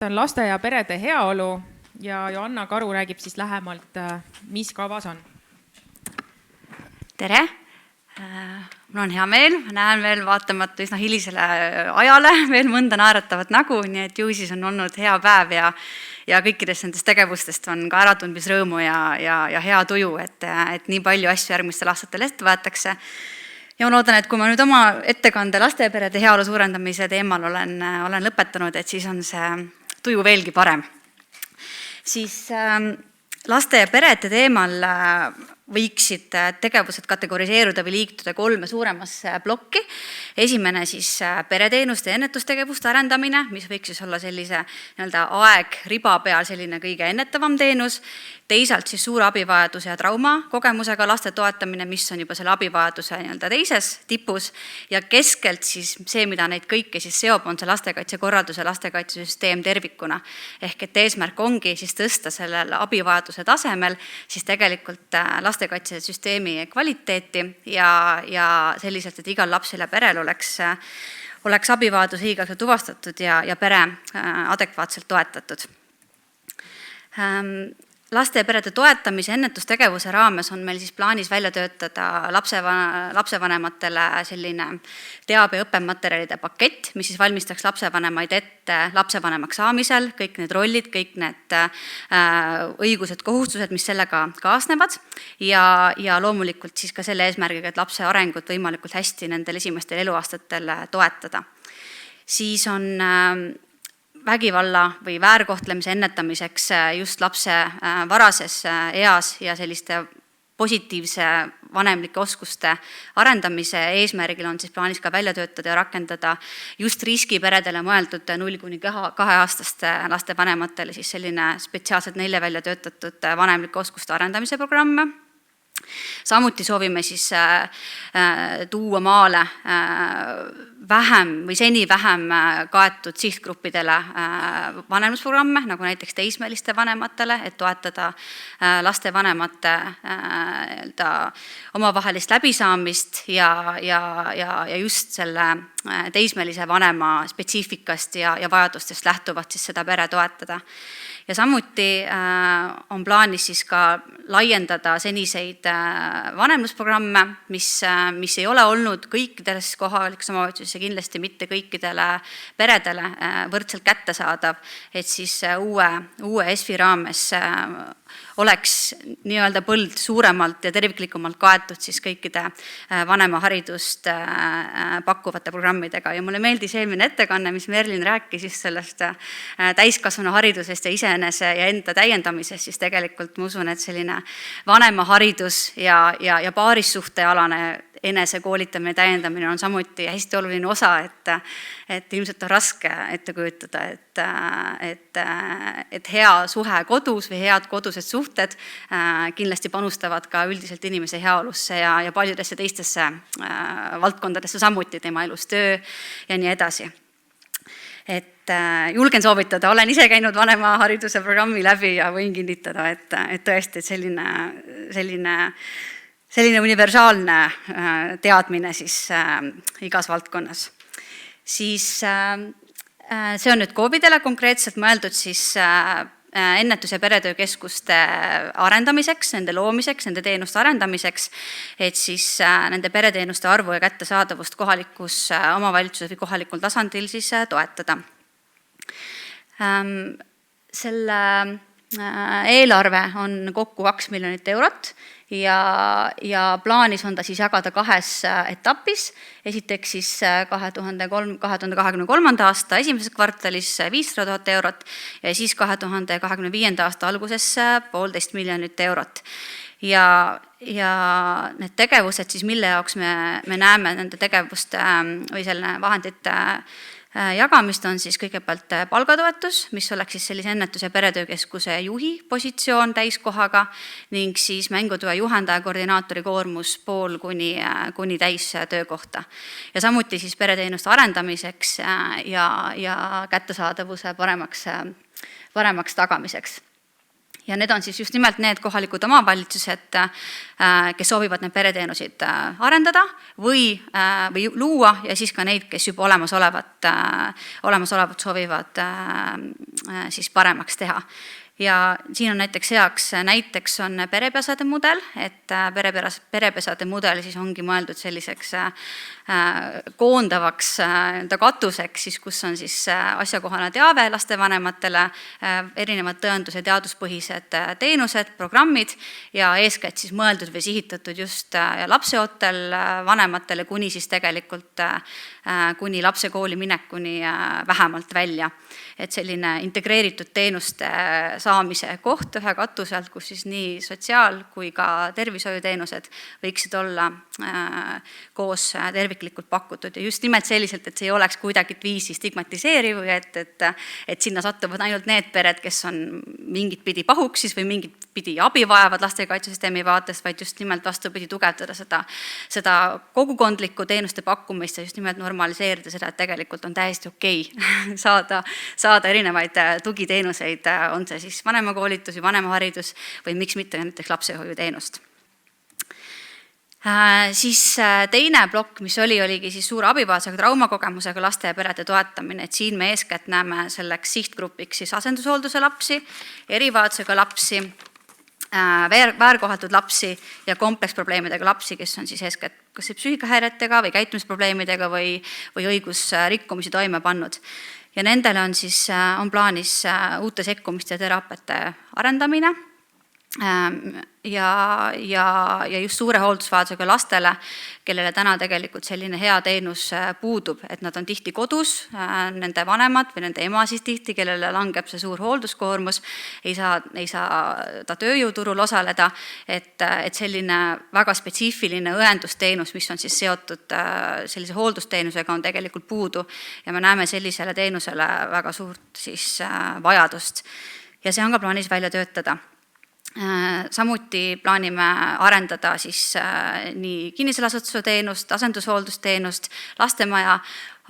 on laste ja perede heaolu ja Joanna Karu räägib siis lähemalt, mis kavas on. Tere! Mul on hea meel, ma näen veel vaatamata üsna hilisele ajale veel mõnda naeratavat nägu, nii et ju siis on olnud hea päev ja kõikidest nendest tegevustest on ka äratundmisrõõmu ja hea tuju, et nii palju asju järgmistel aastatel ette võetakse. Ja ma loodan, et kui ma nüüd oma ettekande laste ja perede heaolu suurendamise teemal olen lõpetanud, et siis on see tuju veelgi parem. Siis laste ja perede teemal võiksid tegevused kategoriseeruda või liikuda 3 suuremasse plokki. Esimene siis pereteenuste ja ennetustegevuste arendamine, mis võiks siis olla sellise riba peal selline kõige ennetavam teenus. Teisalt siis suure abivajaduse ja trauma kogemusega laste toetamine, mis on juba selle abivajaduse teises tipus. Ja keskelt siis see, mida neid kõike siis seob, on see lastekaitsekorraldus ja lastekaitsesüsteem tervikuna. Ehk et eesmärk ongi siis tõsta sellel abivajaduse tasemel siis tegelikult lastekaitsesüsteemi kvaliteeti ja selliselt, et igal lapsel ja perel oleks abivajadus õigelt tuvastatud ja pere adekvaatselt toetatud. Laste ja perede toetamise ennetustegevuse raames on meil siis plaanis välja töötada lapsevanematele selline teabe- ja õppematerjalide pakett, mis siis valmistaks lapsevanemaid ette lapsevanemaks saamisel, kõik need rollid, kõik need õigused, kohustused, mis sellega kaasnevad ja loomulikult siis ka selle eesmärgiga, et lapse arengut võimalikult hästi nendel esimestel eluaastatel toetada. Siis on vägivalla või väärkohtlemise ennetamiseks just lapse varases eas ja selliste positiivse vanemlike oskuste arendamise eesmärgil on siis plaanis ka välja töötada ja rakendada just riskiperedele mõeldud 0–2-aastaste laste vanematele siis selline spetsiaalselt neile välja töötatud vanemlike oskuste arendamise programm. Samuti soovime siis tuua maale vähem või seni vähem kaetud sihtgruppidele vanemlusprogramme, nagu näiteks teismeliste vanematele, et toetada laste vanemate omavahelist läbisaamist ja just selle teismelise vanema spetsiifikast ja vajadustest lähtuvalt siis seda pere toetada. Ja samuti on plaanis siis ka laiendada seniseid vanemlusprogramme, mis ei ole olnud kõikides kohalikes omavalitsuses ja kindlasti mitte kõikidele peredele võrdselt kättesaadav, et siis uue ESFI raames oleks nii-öelda põld suuremalt ja terviklikumalt kaetud siis kõikide vanemaharidust pakkuvate programmidega. Ja mulle meeldis eelmine ettekanne, mis Merlin rääkis just sellest täiskasvanu haridusest ja iseenese ja enda täiendamisest, siis tegelikult ma usun, et selline vanemaharidus ja paarissuhtealane enese koolitamine ja täiendamine on samuti hästi oluline osa, et ilmselt on raske ette kujutada, et hea suhe kodus või head kodused suhted kindlasti panustavad ka üldiselt inimese heaolusse ja paljudesse teistesse valdkondadesse samuti, tema elus töö ja nii edasi. Et julgen soovitada, olen ise käinud vanemahariduse programmi läbi ja võin kinnitada, et tõesti selline universaalne teadmine siis igas valdkonnas. Siis see on nüüd KOV-idele konkreetselt mõeldud siis ennetus- ja peretöökeskuste arendamiseks, nende loomiseks, nende teenuste arendamiseks, et siis nende pereteenuste arvu ja kättesaadavust kohalikus omavalitsuses või kohalikul tasandil siis toetada. Selle eelarve on kokku 2 miljonit eurot ja plaanis on ta siis jagada 2 etapis. Esiteks siis 2023. aasta esimeses kvartalis 500 000 eurot ja siis 2025. aasta alguses 1,5 miljonit eurot. Ja need tegevused siis, mille jaoks me näeme nende tegevuste või selle vahendite jagamist on siis kõigepealt palgatoetus, mis oleks siis sellise ennetus- ja peretöökeskuse juhi positsioon täiskohaga ning siis mängutöö juhendaja koordinaatori koormus pool kuni täis töökohta. Ja samuti siis pereteenuste arendamiseks ja kättesaadavuse paremaks tagamiseks. Ja need on siis just nimelt need kohalikud omavalitsused, kes soovivad need pereteenuseid arendada või luua ja siis ka neid, kes juba olemasolevat soovivad siis paremaks teha. Ja siin on näiteks on perepesade mudel, et perepesade mudel siis ongi mõeldud selliseks koondavaks katuseks, siis, kus on siis asjakohane teave lastevanematele, erinevad tõendused, teaduspõhised teenused, programmid ja eeskätt siis mõeldud või sihitatud just lapseootel vanematele kuni siis tegelikult kuni lapse kooli minekuni vähemalt välja. Et selline integreeritud teenuste saamise koht ühe katuse alt, kus siis nii sotsiaal- kui ka tervishoiuteenused võiksid olla koos terviklikult pakutud ja just nimelt selliselt, et see ei oleks kuidagit viisi stigmatiseeriv või et sinna satuvad ainult need pered, kes on mingit pidi pahuksis või mingit pidi abi vajavad lastekaitsesüsteemi vaatest, vaid just nimelt vastupidi tugevdada seda kogukondlikku teenuste pakkumist ja just nimelt normaliseerida seda, et tegelikult on täiesti okei saada erinevaid tugiteenuseid, on see siis vanemakoolitus või vanemaharidus või miks mitte näiteks lapsehoiuteenust. Siis teine plokk, mis oligi siis suure abivajadusega traumakogemusega laste ja perede toetamine, et siin me eeskätt näeme selleks sihtgrupiks siis asendushoolduse lapsi, erivajadusega lapsi, väärkoheldud lapsi ja kompleksprobleemidega lapsi, kes on siis eeskätt kas psüühikahäiretega või käitumisprobleemidega või õigusrikkumisi toime pannud. Ja nendele on plaanis uute sekkumiste ja teraapiate arendamine ja just suure hooldusvajadusega lastele, kellele täna tegelikult selline hea teenus puudub, et nad on tihti kodus, nende vanemad või nende ema siis tihti, kellele langeb see suur hoolduskoormus, ei saa ta tööjõuturul osaleda, et selline väga spetsiifiline õendusteenus, mis on siis seotud sellise hooldusteenusega, on tegelikult puudu ja me näeme sellisele teenusele väga suurt siis vajadust ja see on ka plaanis välja töötada. Samuti plaanime arendada siis nii kinnisele asutuse teenust, asendushooldusteenust, lastemaja,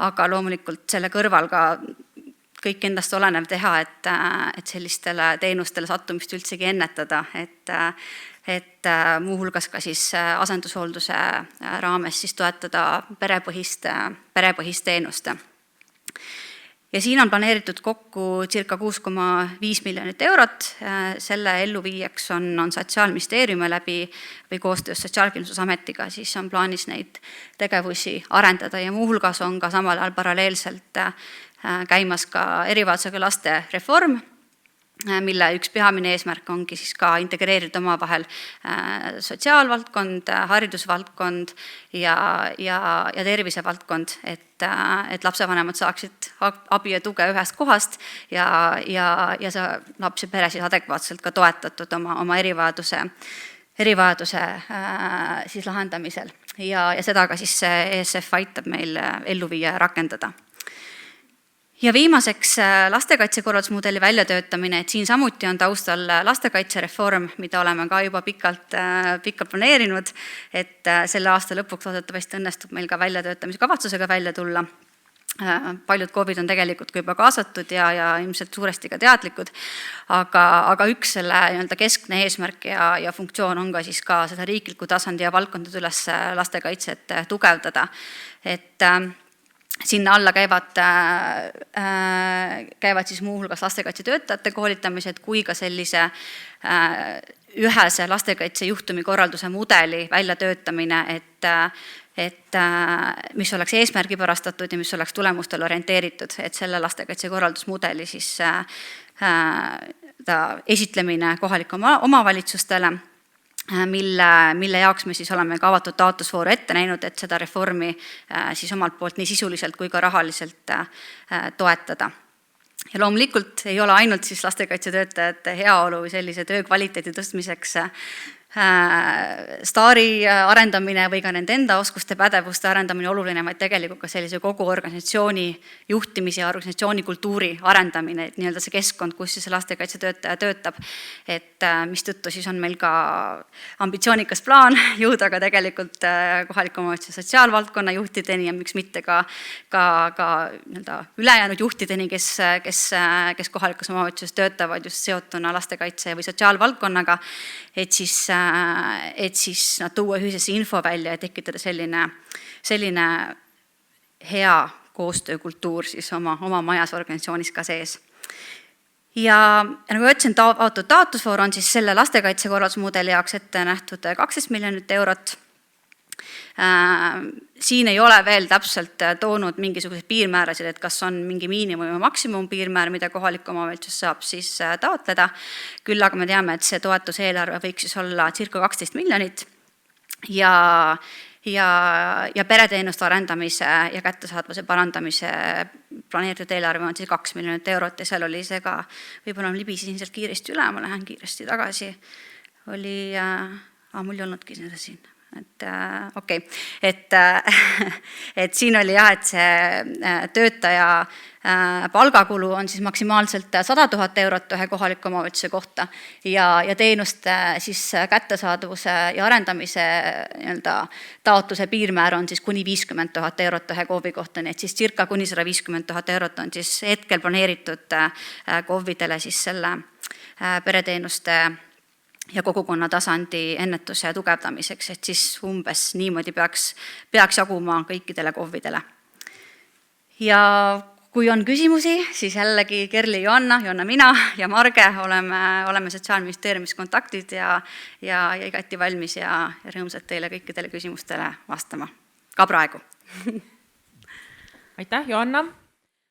aga loomulikult selle kõrval ka kõik endast olenev teha, et sellistele teenustele sattumist üldsegi ennetada, et muuhulgas ka siis asendushoolduse raames siis toetada perepõhist teenust. Ja siin on planeeritud kokku circa 6,5 miljonit eurot, selle elluviijaks on Sotsiaalministeeriumi läbi või koostöös Sotsiaalkindlustusametiga, siis on plaanis neid tegevusi arendada ja muuhulgas on ka samal ajal paralleelselt käimas ka erivajadusega laste reform, mille üks peamine eesmärk ongi siis ka integreerida omavahel sotsiaalvaldkond, haridusvaldkond ja tervisevaldkond, et lapsevanemad saaksid abi ja tuge ühest kohast ja see laps ja pere siis adekvaatselt ka toetatud oma erivajaduse siis lahendamisel ja seda ka siis ESF aitab meil ellu viia ja rakendada. Ja viimaseks lastekaitsekorraldusmudeli väljatöötamine, et siin samuti on taustal lastekaitsereform, mida oleme ka juba pikalt planeerinud, et selle aasta lõpuks loodetavasti õnnestub meil ka väljatöötamise kavatsusega välja tulla. Paljud KOV-id on tegelikult ka juba kaasatud ja ilmselt suuresti ka teadlikud, aga üks selle keskne eesmärk ja funktsioon on ka siis ka seda riikliku tasandi ja valdkondade üles lastekaitset tugevdada, et sinna alla käivad siis muuhulgas lastekaitsetöötajate koolitamised kui ka sellise ühese lastekaitsejuhtumi korralduse mudeli väljatöötamine, et mis oleks eesmärgipärastatud ja mis oleks tulemustele orienteeritud, et selle lastekaitsekorraldusmudeli siis esitlemine kohalikele omavalitsustele, mille jaoks me siis oleme ka avatud taotlusvooru ette näinud, et seda reformi siis omalt poolt nii sisuliselt kui ka rahaliselt toetada. Ja loomulikult ei ole ainult siis lastekaitsetöötajate heaolu või sellise töö kvaliteedi tõstmiseks staari arendamine või ka nende enda oskuste, pädevuste arendamine oluline, vaid tegelikult ka sellise kogu organisatsiooni juhtimise ja organisatsiooni kultuuri arendamine, et nii-öelda see keskkond, kus siis lastekaitsetöötaja töötab. Et mistõttu siis on meil ka ambitsioonikas plaan jõuda ka tegelikult kohaliku omavalitsuse sotsiaalvaldkonna juhtideni ja miks mitte ka nii-öelda ülejäänud juhtideni, kes kohalikus omavalitsuses töötavad just seotuna lastekaitse või sotsiaalvaldkonnaga, et siis nad tuua ühisesse info välja ja tekitada selline hea koostöökultuur siis oma majas organisatsioonis ka sees. Ja nagu ütlesin, taotlusvoor on siis selle lastekaitsekorraldusmudeli jaoks ette nähtud 12 miljonit eurot. Siin ei ole veel täpselt toonud mingisuguseid piirmäärasid, et kas on mingi miinimum ja maksimum piirmäär, mida kohalik omavalitsus saab siis taotleda. Küll aga me teame, et see toetuseelarve võiks siis olla circa 12 miljonit ja pereteenuste arendamise ja kättesaadavuse parandamise planeeritud eelarve on siis 2 miljonit eurot ja seal oli see ka, võib-olla libisin sealt kiiresti üle, ma lähen kiiresti tagasi, mul ei olnudki seda siin. Okei. Et siin oli jah, et see töötaja palgakulu on siis maksimaalselt 100 000 eurot ühe kohaliku omavalitsuse kohta ja teenuste siis kättesaadavuse ja arendamise taotluse piirmäär on siis kuni 50 000 eurot ühe KOV-i kohta, nii et siis circa kuni 150 000 eurot on siis hetkel planeeritud KOV-idele siis selle pereteenuste ja kogukonna tasandi ennetuse ja tugevdamiseks, et siis umbes niimoodi peaks jaguma kõikidele KOV-idele. Ja kui on küsimusi, siis jällegi Kerli, Joanna, mina ja Marge oleme Sotsiaalministeeriumis kontaktid ja igati valmis ja rõõmsad teile kõikidele küsimustele vastama, ka praegu. Aitäh, Joanna!